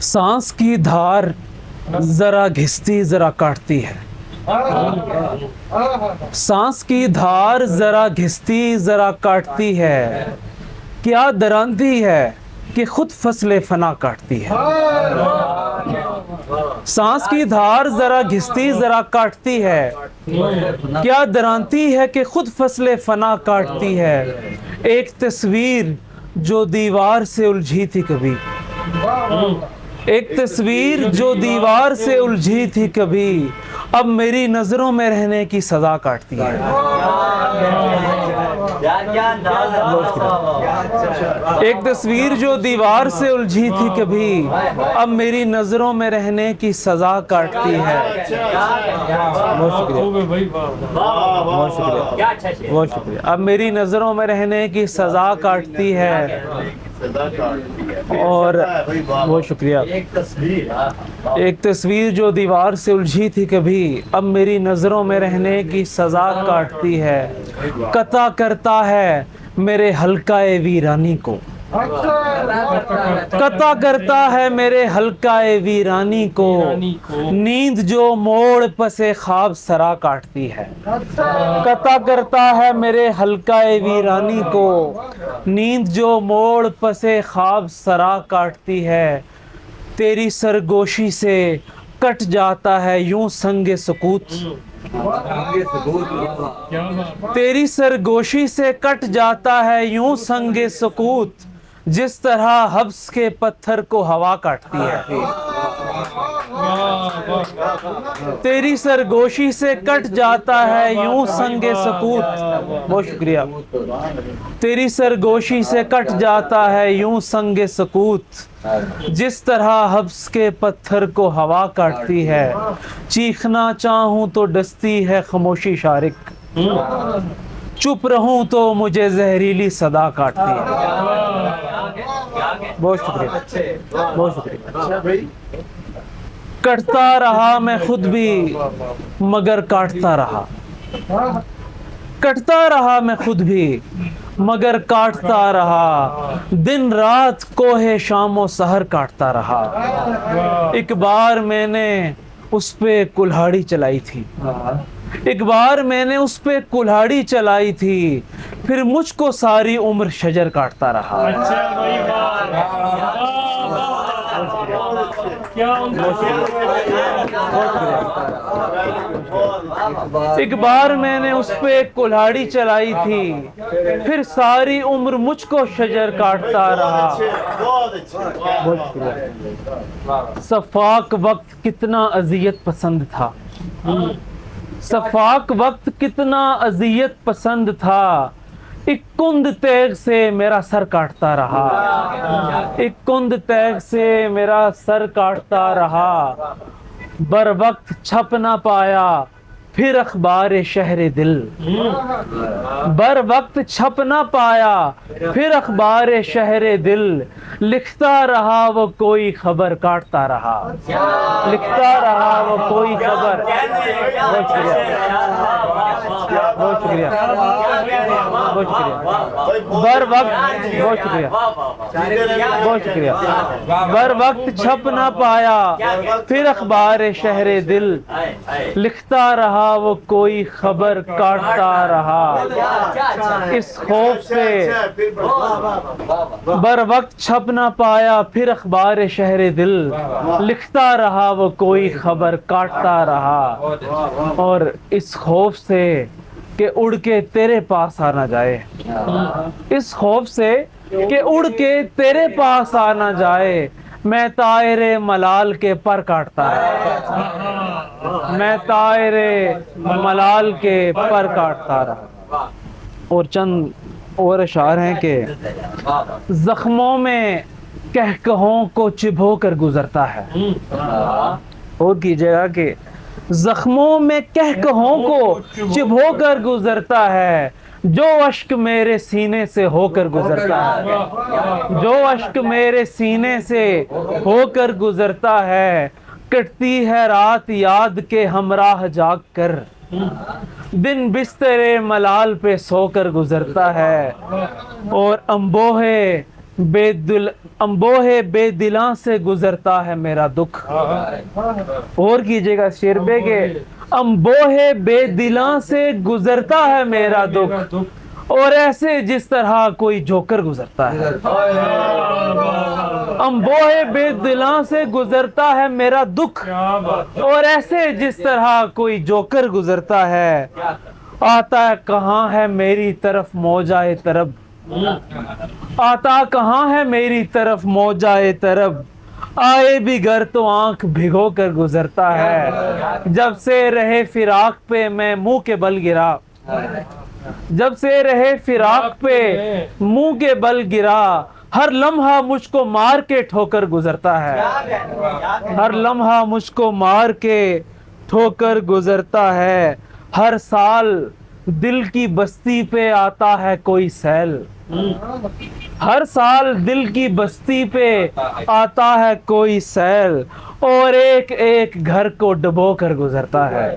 सांस की धार जरा घिसती जरा काटती है, सांस की धार जरा घिसती जरा काटती है, क्या दरांती है कि खुद फसले फना काटती है। सांस की धार जरा घिसती जरा काटती है, क्या दरांती है कि खुद फसले फना काटती है। एक तस्वीर जो दीवार से उलझी थी कभी, एक तस्वीर जो दीवार से उलझी थी कभी, अब मेरी नजरों में रहने की सजा काटती है। एक तस्वीर जो दीवार से उलझी थी कभी, अब मेरी नजरों में रहने की सजा काटती है। बहुत शुक्रिया, बहुत शुक्रिया, बहुत शुक्रिया। अब मेरी नजरों में रहने की सजा काटती है। और बहुत शुक्रिया। एक तस्वीर जो दीवार से उलझी थी कभी, अब मेरी नज़रों में रहने की सज़ा काटती है। कता करता है मेरे हल्काए वीरानी को, कता करता है मेरे हल्काए वीरानी को, नींद जो मोड़ पसे ख्वाब सरा काटती है। कता करता है मेरे हल्काए वीरानी को, नींद जो मोड़ पसे ख्वाब सरा काटती है। तेरी सरगोशी से कट जाता है यूं संगे सुकूत, तेरी सरगोशी से कट जाता है यूं संगे सुकूत, जिस तरह हब्स के पत्थर को हवा काटती है। तेरी सरगोशी से कट जाता है यूं संगे सकूत, बहुत शुक्रिया। तेरी सरगोशी से कट जाता है यूं संगे सकूत, जिस तरह हब्स के पत्थर को हवा काटती है। चीखना चाहूं तो डसती है खामोशी शारिक, चुप रहूं तो मुझे जहरीली सदा काटती है। बहुत शुक्रिया, बहुत शुक्रिया। कटता रहा मैं खुद भी मगर काटता रहा, कटता रहा मैं खुद भी मगर काटता रहा, दिन रात कोहे शामो सहर काटता रहा। एक बार मैंने उस पे कुल्हाड़ी चलाई थी, एक बार मैंने उस पे कुल्हाड़ी चलाई थी, फिर मुझको सारी उम्र शजर काटता रहा। एक बार मैंने उस पे कुल्हाड़ी चलाई थी, फिर सारी उम्र मुझको शजर काटता रहा। सफाक वक्त कितना अजियत पसंद था, सफाक वक्त कितना अजियत पसंद था, एक कुंद तैग से मेरा सर काटता रहा, एक कुंद तैग से मेरा सर काटता रहा। बर वक्त छप ना पाया फिर अखबार शहर दिल, बर वक्त छप ना पाया फिर अखबार शहर दिल, लिखता रहा वो कोई खबर काटता रहा, लिखता रहा वो कोई खबर। बहुत शुक्रिया, बहुत शुक्रिया, बहुत शुक्रिया। बर वक्त, बहुत शुक्रिया, बहुत शुक्रिया। बर वक्त छप ना पाया फिर अखबार शहर दिल, लिखता रहा वो कोई खबर काटता रहा। इस खौफ से बर वक्त छप ना पाया फिर अखबार शहर दिल, लिखता रहा वो कोई खबर काटता रहा। और इस खौफ से कि उड़ के तेरे पास आ ना जाए, इस खौफ से कि उड़ के तेरे पास आ ना जाए, मैं तायरे मलाल के पर काटता रहा, मैं तायरे मलाल के पर काटता रहा। और चंद और अशार हैं कि जख्मों में कहकहों को चिभो कर गुजरता है। और कीजिएगा कि जख्मों में कहकहों को चिभो कर गुजरता है, जो अश्क मेरे सीने से होकर गुजरता है, जो अश्क मेरे सीने से होकर गुजरता है। कटती है रात याद के हमराह जाग कर, दिन बिस्तरे मलाल पे सोकर गुजरता है। और अम्बोहे अंबोहे बेदिलां से गुजरता है मेरा दुख। और कीजिएगा शेर पे के अंबोहे बेदिलां से गुजरता है मेरा दुख और ऐसे जिस तरह कोई जोकर गुजरता है। अंबोहे बेदिलां से गुजरता है मेरा दुख और ऐसे जिस तरह कोई जोकर गुजरता है। आता कहाँ है मेरी तरफ मौजाए तरब, आता कहाँ है मेरी तरफ मौजाए तरब, आए भी घर तो आंख भिगो कर गुजरता है। जब से रहे फिराक पे मैं मुंह के बल गिरा, जब से रहे फिराक पे मुंह के बल गिरा, हर लम्हा मुझको मार के ठोकर गुजरता है। हर लम्हा मुझको मार के ठोकर गुजरता है। हर साल दिल की बस्ती पे आता है कोई सैल, हर साल दिल की बस्ती पे आता है कोई सैल और एक एक घर को डुबो कर गुजरता है।